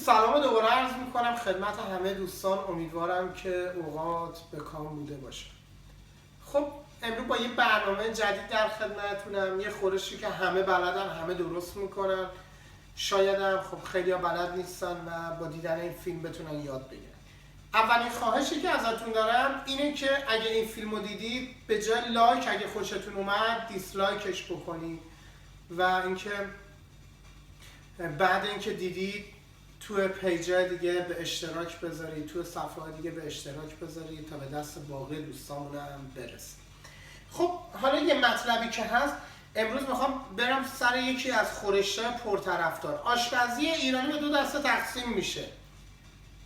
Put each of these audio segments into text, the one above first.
سلام دوباره عرض میکنم خدمت همه دوستان. امیدوارم که اوقات به کام بوده باشه. خب امروز با یه برنامه جدید در خدمتتونم. یه خورشی که همه بلدن، همه درست میکنن. شاید هم خب خیلی ها بلد نیستن و با دیدن این فیلم بتونن یاد بگیرن. اولین خواهشی که ازتون دارم اینه که اگه این فیلمو دیدید به جای لایک، اگه خوشتون اومد دیسلایکش بکنید و اینکه بعد اینکه دیدید تو پیجای دیگه به اشتراک بذارید، تو صفحه دیگه به اشتراک بذارید تا به دست باقی دوستامون هم برسه. خب حالا یه مطلبی که هست، امروز میخوام برم سر یکی از خورش‌های پرطرفدار. آشپزی ایرانی به دو دسته تقسیم میشه: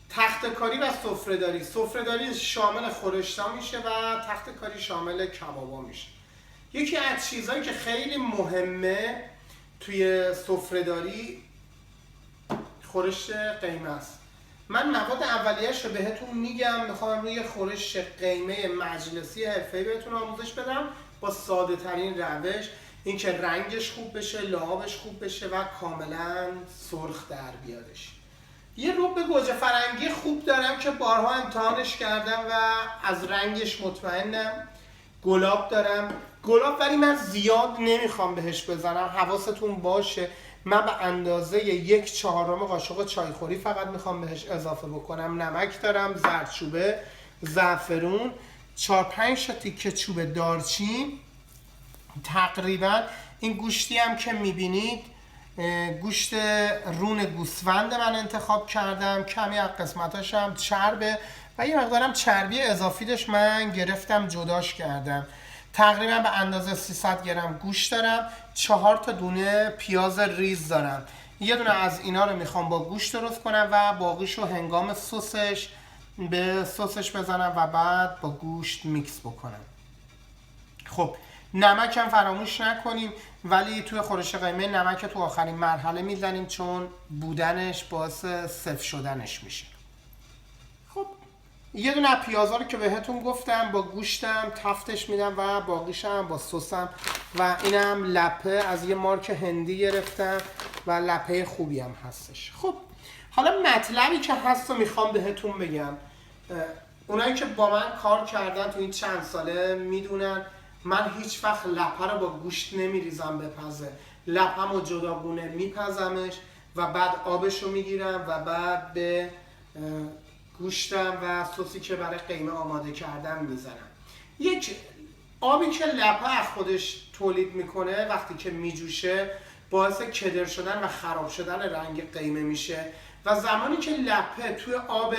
تخته‌کاری و سفره‌داری. سفره‌داری شامل خورش‌ها میشه و تخته‌کاری شامل کبابا میشه. یکی از چیزهایی که خیلی مهمه توی سفره‌داری خورش قیمه است. من مواد اولیه‌اش رو بهتون میگم. میخوام روی خورش قیمه مجلسی حرفه‌ای بهتون آموزش بدم با ساده ترین روش، اینکه رنگش خوب بشه، لعابش خوب بشه و کاملا سرخ در بیادش. یه رب گوجه فرنگی خوب دارم که بارها امتحانش کردم و از رنگش مطمئنم. گلاب دارم. گلاب ولی من زیاد نمیخوام بهش بزنم، حواستون باشه. من به اندازه 1/4 قاشق چایخوری فقط میخوام بهش اضافه بکنم. نمک دارم، زردچوبه، زعفرون، 4-5 تا تیکه چوب دارچین. تقریبا این گوشتی هم که میبینید گوشت رون گوسفند من انتخاب کردم. کمی از قسمتاش هم چربه و یه مقدارم چربی اضافیش من گرفتم جداش کردم. تقریبا به اندازه 300 گرم گوشت دارم. 4 تا دونه پیاز ریز دارم. یه دونه از اینا رو میخوام با گوشت درست کنم و باقیشو هنگام سسش به سسش بزنم و بعد با گوشت میکس بکنم. خب نمک هم فراموش نکنیم، ولی توی خورش قیمه نمک تو آخرین مرحله میزنیم چون بودنش باعث سفت شدنش میشه. خب یه دونه پیازا رو که بهتون گفتم با گوشتم تفتش میدم و باقیشم با سسم و اینم لپه از یه مارک هندی گرفتم و لپه خوبی هم هستش. خب حالا مطلبی که هست رو میخوام بهتون بگم. اونایی که با من کار کردن تو این چند ساله میدونن من هیچ وقت لپه رو با گوشت نمیریزم بپزه. لپم رو جداگونه میپزمش و بعد آبش رو میگیرم و بعد به گوشتم و سوسی که برای قیمه آماده کردم میزنم. یک آبی که لپه از خودش تولید میکنه وقتی که میجوشه باعث کدر شدن و خراب شدن رنگ قیمه میشه و زمانی که لپه توی آب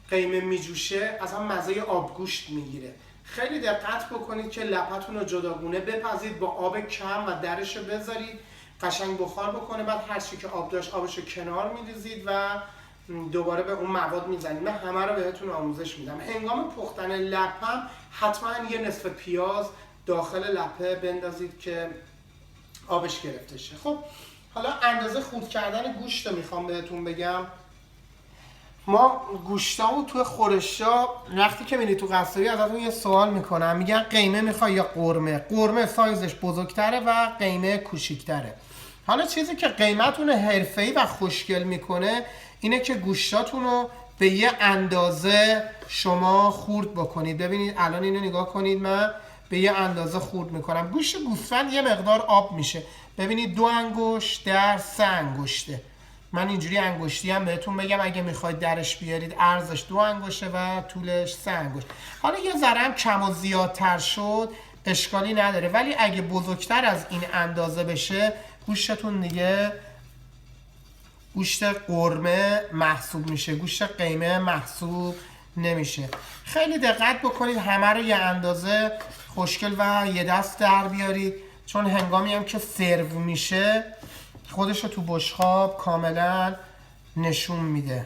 قیمه میجوشه از هم مزه آبگوشت میگیره. خیلی دقت بکنید که لپتون رو جداگونه بپزید، با آب کم و درش رو بذارید قشنگ بخار بکنه. بعد هر چی که آب داشت آبش رو کنار میریزید و دوباره به اون مواد میزنید. من همه رو بهتون آموزش میدم. هنگام پختن لپم حتما یه نصف پیاز داخل لپه بندازید که آبش گرفته شه. خب حالا اندازه خورد کردن گوشت رو میخوام بهتون بگم. ما گوشتامو توی خورشا وقتی که میری تو قصابی ازتون یه سوال میکنم، میگن قیمه میخوای یا قرمه؟ قرمه سایزش بزرگتره و قیمه کوچیکتره. حالا چیزی که قیمتون حرفه‌ای و خوشگل میکنه اینه که گوشتاتون رو به یه اندازه شما خورد بکنید. ببینید الان اینو نگاه کنید، من به یه اندازه خورد میکنم. گوشت گوسفند یه مقدار آب میشه. ببینید 2 انگشت در 3 انگشته. من اینجوری انگشتی هم بهتون بگم، اگه میخواید درش بیارید عرضش 2 انگشته و طولش 3 انگشت. حالا یه ذره هم کم و زیادتر شد اشکالی نداره، ولی اگه بزرگتر از این اندازه بشه گوشتتون دیگه گوشت قرمه محسوب میشه، گوشت قیمه محسوب نمیشه. خیلی دقت بکنید همه رو یه اندازه خوشگل و یه دست در بیارید، چون هنگامی هم که سرو میشه خودش رو تو بشقاب کاملا نشون میده.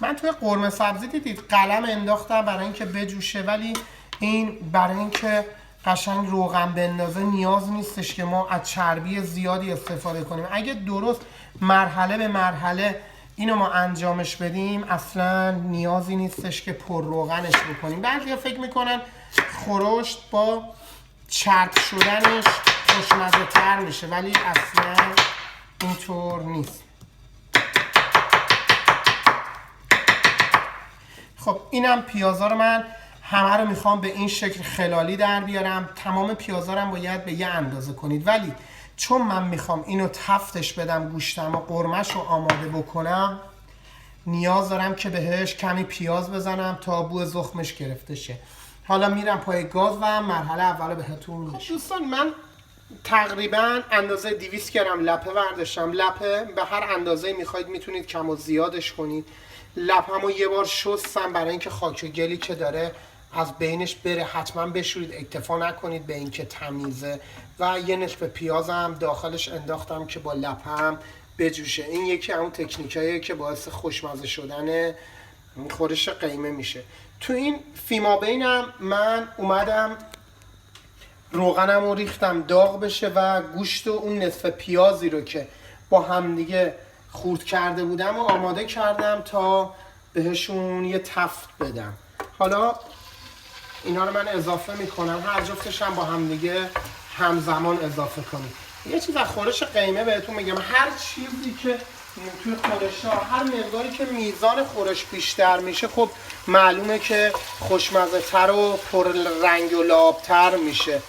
من توی قرمه سبزی دیدید قلم انداختم برای اینکه بجوشه، ولی این برای اینکه قشنگ روغن بندازه نیاز نیستش که ما از چربی زیادی استفاده کنیم. اگه درست مرحله به مرحله اینو ما انجامش بدیم اصلا نیازی نیستش که پر روغنش بکنیم. بعضیا فکر میکنن خورشت با چرب شدنش خوشمزه تر میشه، ولی اصلا اینطور نیست. خب اینم پیازا رو من همه رو میخوام به این شکل خلالی در بیارم. تمام پیازا رو باید به یه اندازه کنید، ولی چون من میخوام اینو تفتش بدم گوشتم و قرمش رو آماده بکنم، نیاز دارم که بهش کمی پیاز بزنم تا بو زخمش گرفته شه. حالا میرم پای گاز و مرحله اول بهتون میگم. دوستان من تقریبا اندازه 200 گرم لپه برداشتم. لپه به هر اندازه میخواید میتونید کم و زیادش کنید. لپه‌مو یه بار شستم برای اینکه خاک و گلی که داره از بینش بره. حتما بشورید، اکتفا نکنید به اینکه تمیزه. و یه نصف پیازم داخلش انداختم که با لپم بجوشه. این یکی اون تکنیکاییه که باعث خوشمزه شدن خورش قیمه میشه. تو این فیمابینم من اومدم روغنم رو ریختم داغ بشه و گوشت و اون نصف پیازی رو که با همدیگه خورد کرده بودم و آماده کردم تا بهشون یه تفت بدم. حالا اینا رو من اضافه میکنم، هر جفتش هم با همدیگه همزمان اضافه کنید. یه چیز از خورش قیمه بهتون میگم، هر چیزی که توی خورش ها، هر مقداری که میزان خورش بیشتر میشه، خب معلومه که خوشمزه تر و پر رنگ و لابتر میشه.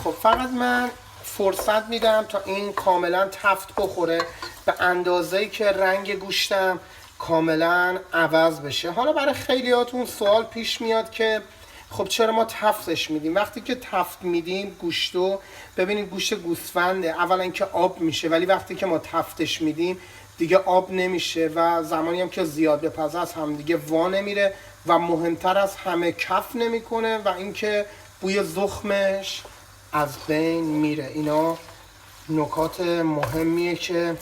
خب فقط من فرصت میدم تا این کاملا تفت بخوره به اندازه‌ای که رنگ گوشتم کاملا عوض بشه. حالا برای خیلیاتون سوال پیش میاد که خب چرا ما تفتش میدیم؟ وقتی که تفت میدیم گوشتو، ببینید گوشت گوسفنده، اولا که آب میشه، ولی وقتی که ما تفتش میدیم دیگه آب نمیشه و زمانی هم که زیاد بپزه از هم دیگه وا نمیره و مهمتر از همه کف نمیکنه و اینکه بوی زخمش از بین میره. اینا نکات مهمیه که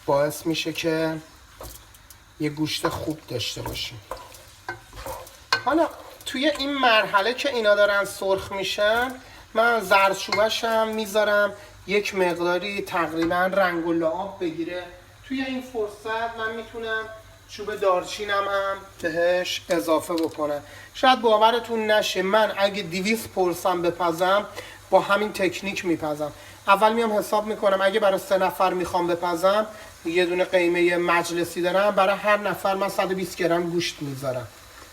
باعث میشه که یه گوشت خوب داشته باشیم. حالا توی این مرحله که اینا دارن سرخ میشن، من زردچوبه‌شم میذارم یک مقداری تقریبا رنگ و لعاب بگیره. توی این فرصت من میتونم چوب دارچینم هم بهش اضافه بکنم. شاید باورتون نشه، من اگه 200 پرسم بپزم با همین تکنیک میپزم. اول میام حساب میکنم اگه برای 3 نفر میخوام بپزم، یه دونه قیمه مجلسی دارم، برای هر نفر من 120 گرم گوشت میذارم.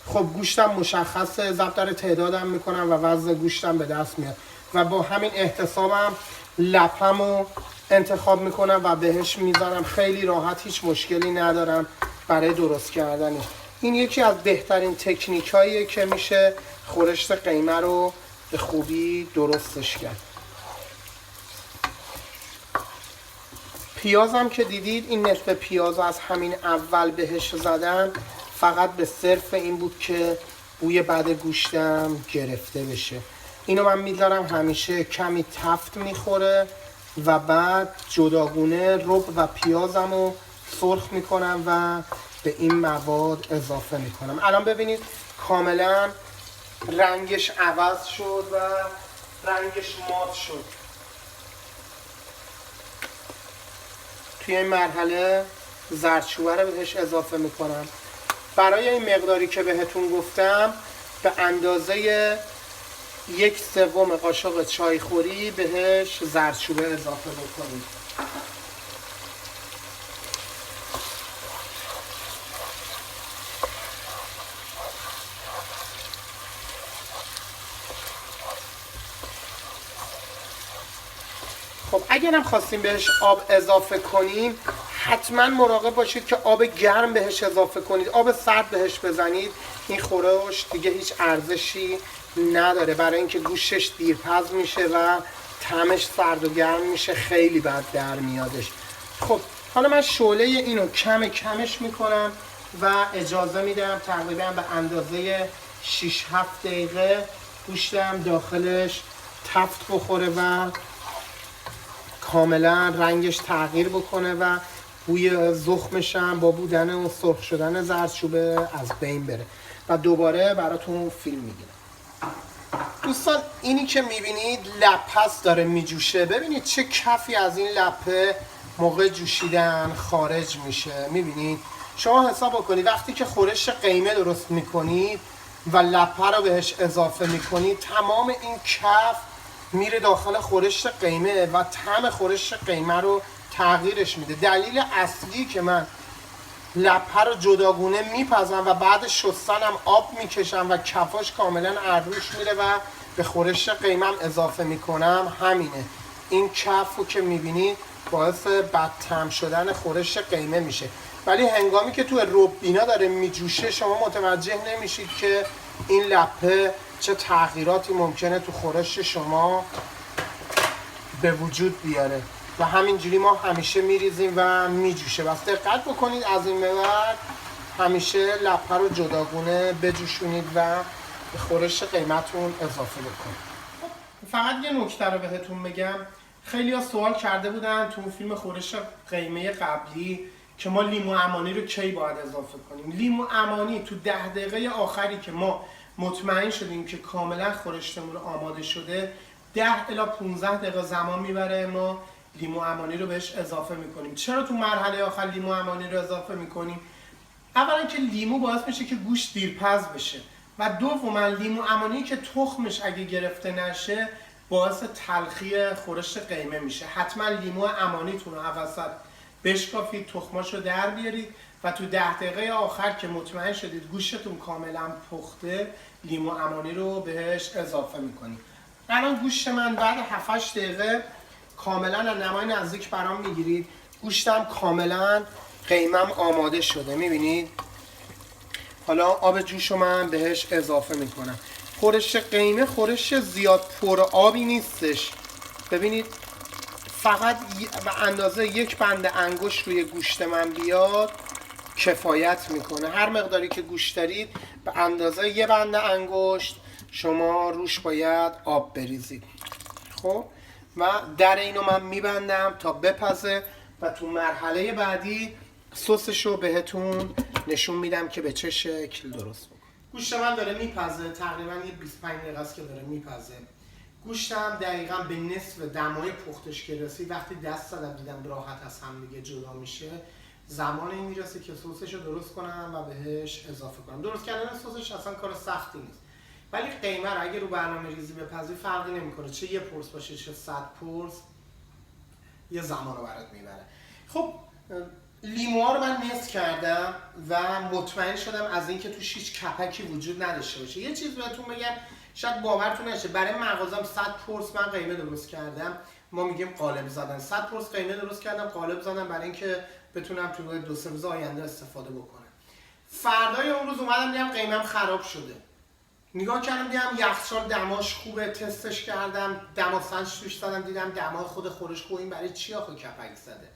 خب گوشتم مشخصه، ضبط داره تعدادم میکنم و وزن گوشتم به دست میاد و با همین احتسابم لپمو انتخاب میکنم و بهش میذارم. خیلی راحت، هیچ مشکلی ندارم برای درست کردنش. این یکی از بهترین تکنیک هاییه که میشه خورشت قیمه رو به خوبی درستش کرد. پیازم که دیدید، این نصف پیاز از همین اول بهش زدم فقط به صرف این بود که بوی بد گوشتم گرفته بشه. اینو من میذارم همیشه کمی تفت میخوره و بعد جداگونه رب و پیازم رو سرخ میکنم و به این مواد اضافه میکنم. الان ببینید کاملا رنگش عوض شد و رنگش مات شد. توی این مرحله زردچوبه رو بهش اضافه میکنم. برای این مقداری که بهتون گفتم به اندازه 1/3 قاشق چایخوری بهش زردچوبه اضافه بکنید. خب اگرم خواستیم بهش آب اضافه کنیم، حتما مراقب باشید که آب گرم بهش اضافه کنید. آب سرد بهش بزنید این خورش دیگه هیچ ارزشی نداره، برای اینکه گوشتش دیرپز میشه و طعمش سرد و گرم میشه، خیلی بد در میادش. خب حالا من شعله اینو کمش میکنم و اجازه میدم تقریبا به اندازه 6-7 دقیقه گوشتم داخلش تفت بخوره و کاملا رنگش تغییر بکنه و بوی زخمش هم با بودن و سرخ شدن زردچوبه از بین بره و دوباره براتون فیلم میگیرم. دوستان اینی که میبینید لپه داره میجوشه، ببینید چه کفی از این لپه موقع جوشیدن خارج میشه. میبینید شما حساب بکنید وقتی که خورش قیمه درست میکنید و لپه رو بهش اضافه میکنید، تمام این کف میره داخل خورش قیمه و طعم خورش قیمه رو تغییرش میده. دلیل اصلی که من لپه رو جداگونه میپزم و بعد شستنم آب میکشم و کفاش کاملا عروش میره و به خورش قیمم اضافه میکنم همینه. این کف رو که میبینید باعث بدطعم شدن خورش قیمه میشه، ولی هنگامی که تو ربینا داره میجوشه شما متوجه نمیشید که این لپه چه تغییراتی ممکنه تو خورش شما به وجود بیاره و همینجوری ما همیشه میریزیم و میجوشه. بس دقت بکنید از این به بعد همیشه لپه رو جداگونه بجوشونید و به خورش قیمتون اضافه بکنید. فقط یه نکته رو بهتون بگم، خیلی ها سوال کرده بودن تو فیلم خورش قیمه قبلی که ما لیمو عمانی رو کی باید اضافه کنیم. لیمو عمانی تو 10 دقیقه آخری که ما مطمئن شدیم که کاملا خورشتمون آماده شده، 10 الی 15 دقیقه زمان میبره ما لیمو عمانی رو بهش اضافه میکنیم. چرا تو مرحله آخر لیمو عمانی رو اضافه میکنیم؟ اولا که لیمو باعث میشه که گوشت دیرپز بشه و دوما لیمو عمانی که تخمش اگه گرفته نشه باعث تلخی خورش قیمه میشه. حتما لیمو عمانیتون رو اوسط بشکافید، تخماشو در بیارید و تو 10 دقیقه آخر که مطمئن شدید گوشتون کاملا پخته، لیمو عمانی رو بهش اضافه میکنید. الان گوشت من بعد 7-8 دقیقه کاملا از نمای نزدیک برام میگیرید، گوشتم کاملا قیمم آماده شده. میبینید حالا آب جوش رو من بهش اضافه میکنم. خورش قیمه خورش زیاد پر آبی نیستش. ببینید فقط به اندازه یک بند انگشت روی گوشت من بیاد کفایت میکنه. هر مقداری که گوشت دارید به اندازه یه بند انگشت شما روش باید آب بریزید. خب و در اینو من میبندم تا بپزه و تو مرحله بعدی سسش رو بهتون نشون میدم که به چه شکل درست بکنم. گوشت من داره میپزه، تقریبا یه 25 دقیقه است که داره میپزه. گوشتم دقیقا به نصف دمای پختش که رسید، وقتی دست زدم دیدم راحت از هم دیگه جدا میشه، زمان این میرسه که سسش رو درست کنم و بهش اضافه کنم. درست کردن سسش اصلا کار سختی نیست، ولی قیمه رو اگه رو برنامه ریزی بپزی فرقی نمیکنه، چه یه پرس باشه چه 100 پرس، یه زمان رو برات میبره. خب لیموها رو من نصف کردم و مطمئن شدم از اینکه توش هیچ کپکی وجود نداشته باشه. یه چیز بهتون بگم شاید باورتون نشه، برای مغازم 100 پرس من قیمه درست کردم. ما میگیم قالب زدن. 100 پرس قیمه درست کردم، قالب زدم برای اینکه بتونم تو 2-3 روز آینده استفاده بکنم. فردای اون روز اومدم دیدم قیمم خراب شده. نگاه کردم دیدم یخچال دماش خوبه، تستش کردم، دماسنج توش زدم، دیدم دمای خود خورش خوبه. این برای چی آخه کپک زده؟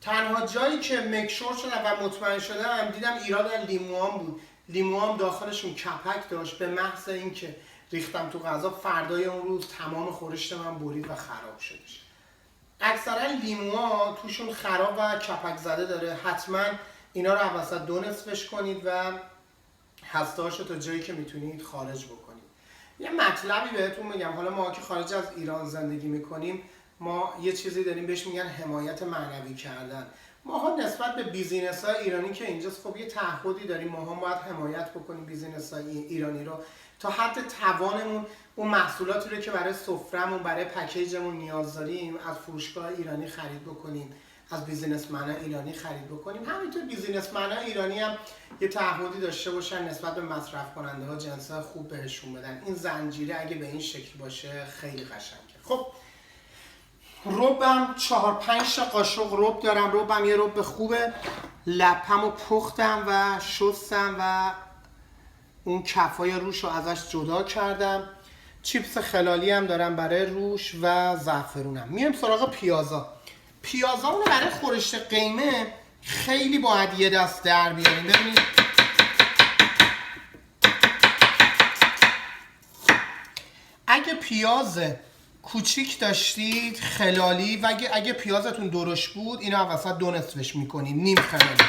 تنها جایی که مکشور شدم و مطمئن شدم دیدم ایراد لیموام بود. لیموام داخلشون کپک داشت، به محض اینکه ریختم تو غذا فردای اون روز تمام خورشت من برید و خراب شدش. اکثرا لیموها توشون خراب و کپک زده داره. حتما اینا رو اوسط دو نصفش کنید و هسته‌هاشو تا جایی که میتونید خارج بکنید. یه مطلبی بهتون بگم، حالا ما که خارج از ایران زندگی میکنیم ما یه چیزی داریم بهش میگن حمایت معنوی کردن. ماها نسبت به بیزینس‌های ایرانی که اینجاست خب یه تعهدی داریم، ماها باید حمایت بکنیم بیزینس‌های ایرانی رو تا حد توانمون. اون محصولاتی رو که برای سفره‌مون برای پکیجمون نیاز داریم از فروشگاه ایرانی خرید بکنیم، از بیزینسمن‌های ایرانی خرید بکنیم. همینطور بیزینسمن‌های ایرانی هم یه تعهدی داشته باشن نسبت به مصرف کننده‌ها جنس‌های خوب بهشون بدن. این زنجیره اگه به این شکل باشه خیلی قشنگه. خب ربم 4-5 تا قاشق رب دارم. ربم یه رب خوبه. لپمو پختم و شستم و اون کفای روش رو ازش جدا کردم. چیپس خلالی هم دارم برای روش و زعفرونم. میام سراغ پیازا. پیازامونو برای خورش قیمه خیلی باید یه دست در بیاریم. ببینید اگه پیاز کوچیک داشتید خلالی و اگه پیازتون درشت بود اینو وسط دو نصفش میکنید، نیم خلالی.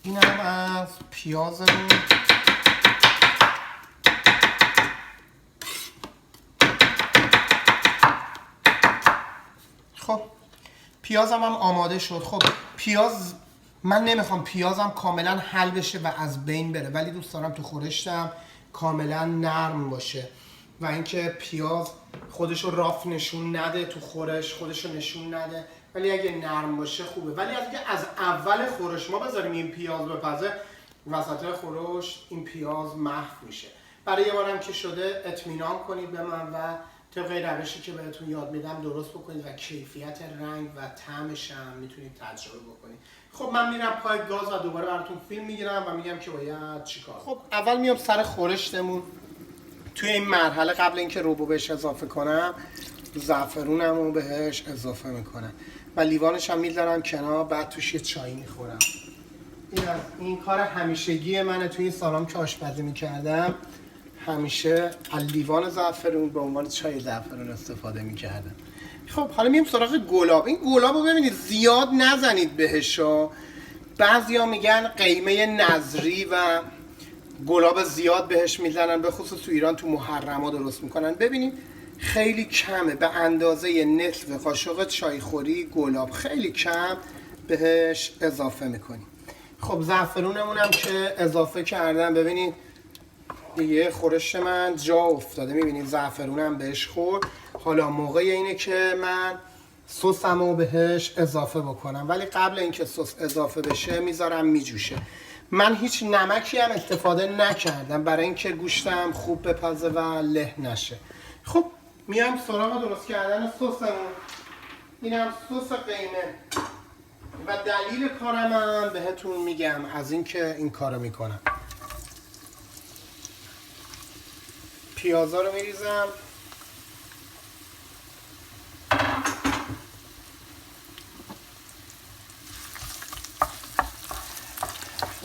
اینم از پیازمون خب پیازم هم آماده شد. خب پیاز من نمیخوام پیازم کاملا حل بشه و از بین بره، ولی دوست دارم تو خورشتم کاملا نرم باشه و اینکه پیاز خودشو راف نشون نده، تو خورش خودشو نشون نده، ولی اگه نرم باشه خوبه. ولی اگه از اول خورش ما بذاریم این پیاز بپزه، وسط خورش این پیاز محو میشه. برای یه بارم که شده اطمینان کنید به من و طبق روشی که بهتون یاد میدم درست بکنید و کیفیت رنگ و طعمش هم میتونید تجربه بکنید. خب من میرم پای گاز و دوباره براتون فیلم میگیرم و میگم که باید چیکار. خب اول میام سر خورشتمون. توی این مرحله قبل اینکه روبو بهش اضافه کنم زعفرونم رو بهش اضافه میکنم و لیوانش هم میذارم کنار، بعد توش یه چای میخورم. این کار همیشگی منه توی این سالام که آشپزی میکردم، همیشه از لیوان زعفرون به عنوان چای زعفرون استفاده میکردم. خب حالا میام سراغ گلاب. این گلاب رو ببینید زیاد نزنید بهش. بعضیا میگن قیمه نظری و گلاب زیاد بهش میزنن، به خصوص تو ایران تو محرما درست میکنن. ببینید خیلی کمه، به اندازه نصف قاشق چایخوری گلاب خیلی کم بهش اضافه میکنیم. خب زعفرونمون هم که اضافه کردم، ببینید دیگه خورش من جا افتاده، میبینید زعفرونم بهش خورد. حالا موقع اینه که من سسمو بهش اضافه بکنم، ولی قبل اینکه سس اضافه بشه میذارم میجوشه. من هیچ نمکی هم استفاده نکردم برای اینکه گوشتم خوب بپزه و له نشه. خب میام سراغ درست کردن سسمون. اینم سس قیمه و دلیل کارم هم بهتون میگم از اینکه این کارو میکنم. پیازا رو میریزم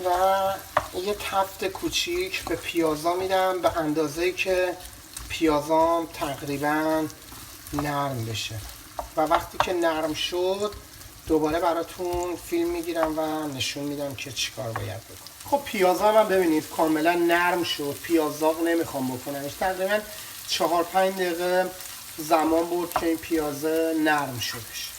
و یه تفت کوچیک به پیازا میدم به اندازه‌ای که پیازام تقریبا نرم بشه و وقتی که نرم شد دوباره براتون فیلم میگیرم و نشون میدم که چیکار باید بکنم. خب پیازا هم ببینید کاملا نرم شد، پیازاق نمیخوام بکنمش. تقریبا 4-5 دقیقه زمان برد که این پیاز نرم شدش.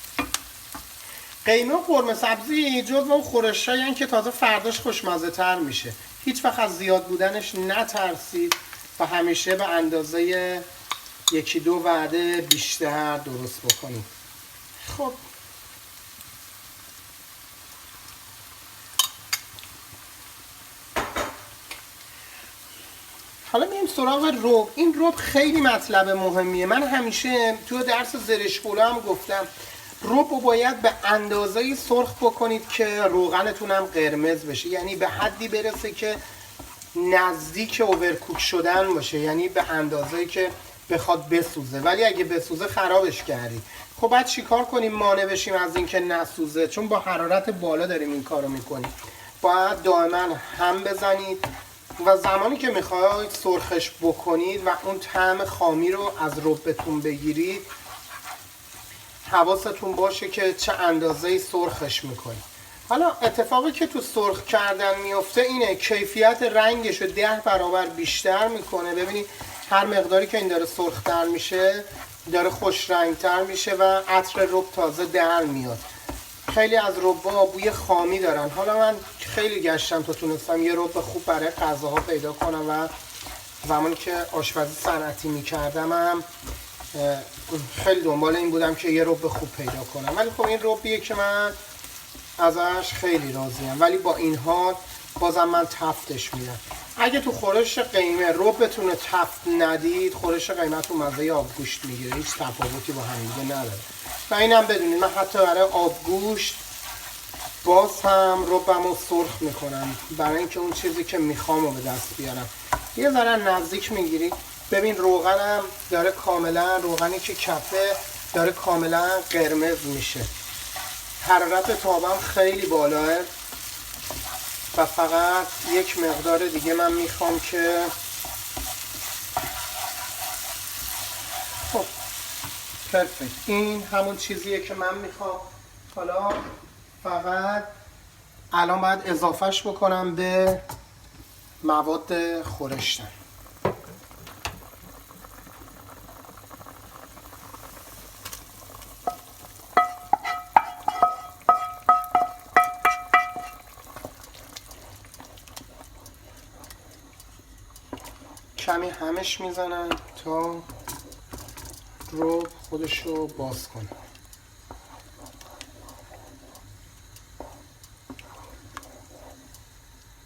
قیمه و قرمه سبزی جزو اون خورشایی که تازه فرداش خوشمزه تر میشه. هیچ وقت از زیاد بودنش نترسید و همیشه به اندازه 1-2 وعده بیشتر درست بکنید. خب حالا میریم سراغ رب. این رب خیلی مطلب مهمیه. من همیشه تو درس زرشپلو هم گفتم رب رو باید به اندازه‌ای سرخ بکنید که روغنتون هم قرمز بشه، یعنی به حدی برسه که نزدیک اوورکوک شدن باشه، یعنی به اندازه‌ای که بخواد بسوزه. ولی اگه بسوزه خرابش کردی. خب بعد چیکار کنیم مانع بشیم از اینکه نسوزه؟ چون با حرارت بالا داریم این کارو میکنیم. باید دائما هم بزنید و زمانی که میخواید سرخش بکنید و اون طعم خامی رو از ربتون بگیرید حواستون باشه که چه اندازه‌ای سرخش میکنید. حالا اتفاقی که تو سرخ کردن میفته اینه کیفیت رنگش رو 10 برابر بیشتر میکنه. ببینید هر مقداری که این داره سرختر میشه داره خوش رنگتر میشه و عطر رب تازه در میاد. خیلی از رب‌ها بوی خامی دارن. حالا من خیلی گشتم تا تونستم یه رب خوب برای غذاها پیدا کنم و زمانی که آشپزی صنعتی میکردم هم خیلی دنبال این بودم که یه رب خوب پیدا کنم. ولی خب این ربیه که من ازش خیلی راضیم، ولی با این حال بازم من تفتش میدم. اگه تو خورش قیمه ربتون رو تفت ندید خورش قیمتون مزه آبگوشت میگیره، هیچ تفاوتی با هم دیگه نداره. و اینم بدونید من حتی برای آبگوشت باز هم ربمو سرخ میکنم برای اینکه اون چیزی که میخوام رو به دست بیارم. یه ذره نزدیک میگیرید. ببین روغنم داره کاملا، روغنی که کفه داره کاملا قرمز میشه. حرارت تابم خیلی بالاه و فقط یک مقدار دیگه من میخوام که خب پرفکت این همون چیزیه که من میخوام. حالا فقط الان باید اضافهش بکنم به مواد خورشتن. کمی همش میزنم تا رو خودشو باز کنه.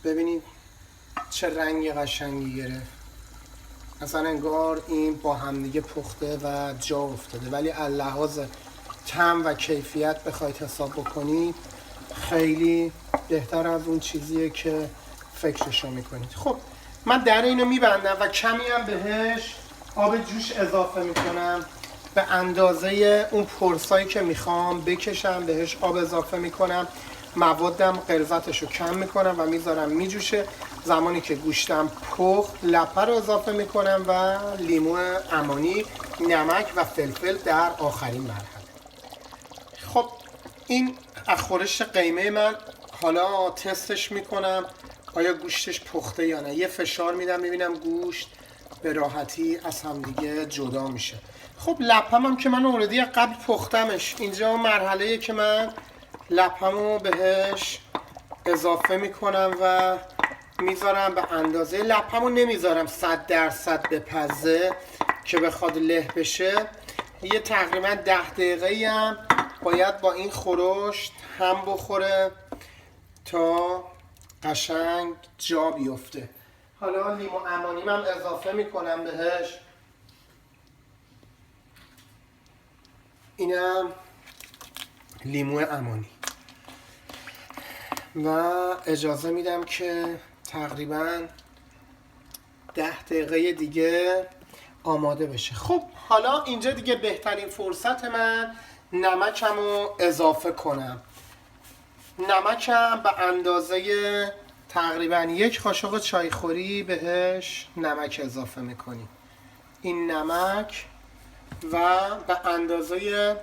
ببینید چه رنگ قشنگی گرفت. اصلا انگار این با همدیگه پخته و جا افتاده، ولی از لحاظ طعم و کیفیت بخواید حساب بکنید خیلی بهتر از اون چیزیه که فکرشو میکنید. خب من در اینو میبندم و کمی هم بهش آب جوش اضافه میکنم به اندازه اون پرسایی که میخوام بکشم. بهش آب اضافه میکنم، موادم غلظتش رو کم میکنم و میذارم میجوشه. زمانی که گوشتم پخت لپه رو اضافه میکنم و لیمو عمانی، نمک و فلفل در آخرین مرحله. خب این از خورش قیمه من. حالا تستش میکنم آیا گوشتش پخته یا نه. یه فشار میدم ببینم گوشت به راحتی از هم دیگه جدا میشه. خب لپم هم که من اوردی قبل پختمش. اینجا مرحله‌ایه که من لپمو بهش اضافه میکنم و میذارم به اندازه. لپمو نمیذارم 100% بپزه که بخواد له بشه. یه تقریبا 10 دقیقه‌ای هم باید با این خورشت هم بخوره تا قشنگ جا بیفته. حالا لیمو عمانیم هم اضافه میکنم بهش. اینم لیمو عمانی و اجازه میدم که تقریبا 10 دقیقه دیگه آماده بشه. خب حالا اینجا دیگه بهترین فرصت من نمکم رو اضافه کنم. نمکم به اندازه تقریبا 1 قاشق چایخوری بهش نمک اضافه میکنیم. این نمک و به اندازه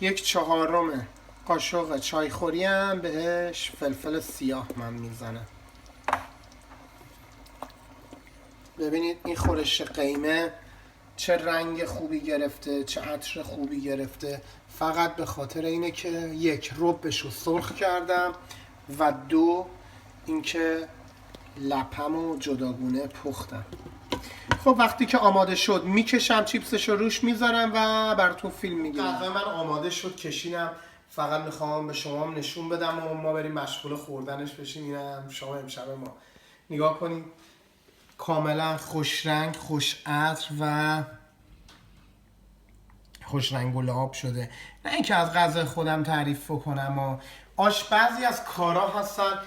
1/4 قاشق چایخوری هم بهش فلفل سیاه من میزنم. ببینید این خورش قیمه چه رنگ خوبی گرفته، چه عطر خوبی گرفته. فقط به خاطر اینه که 1 ربش رو سرخ کردم و 2 اینکه لپمو جداگونه پختم. خب وقتی که آماده شد میکشم، چیپسش رو روش میذارم و براتون فیلم میگیرم. غذای من آماده شد، کشیدم. فقط میخوام به شما نشون بدم و ما بریم مشغول خوردنش بشیم. اینم شما امشب ما نگاه کنید. کاملا خوش رنگ، خوش عطر و خوش رنگ و لعاب شده. نه اینکه از غذای خودم تعریف کنم و بعضی از کارا هستن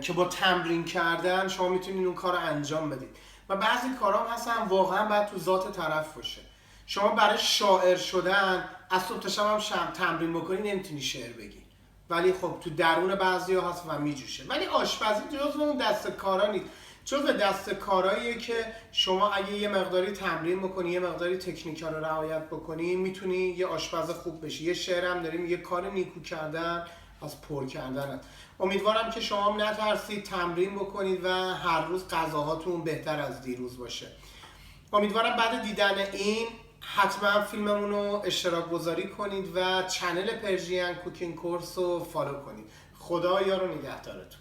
که با تمرین کردن شما میتونید اون کار رو انجام بدید و بعضی کارا هستن واقعا باید تو ذات طرف باشه. شما برای شاعر شدن از صبح تا شب هم تمرین بکنی نمیتونی شعر بگی، ولی خب تو درون بعضیا هست و میجوشه. ولی آشپزی جزو اون دست کارا نیست. جزو دست کاراییه که شما اگه یه مقداری تمرین بکنی، یه مقداری تکنیکا رو رعایت بکنی، میتونی یه آشپز خوب بشی. یه شعر هم داریم، یه کار نیکو کردن از پر کردن. امیدوارم که شما هم نترسید، تمرین بکنید و هر روز غذاهاتون بهتر از دیروز باشه. امیدوارم بعد دیدن این حتما فیلممون رو اشتراک گذاری کنید و چنل پرژین کوکینگ کورس رو فالو کنید. خدا یار و نگهدارتون.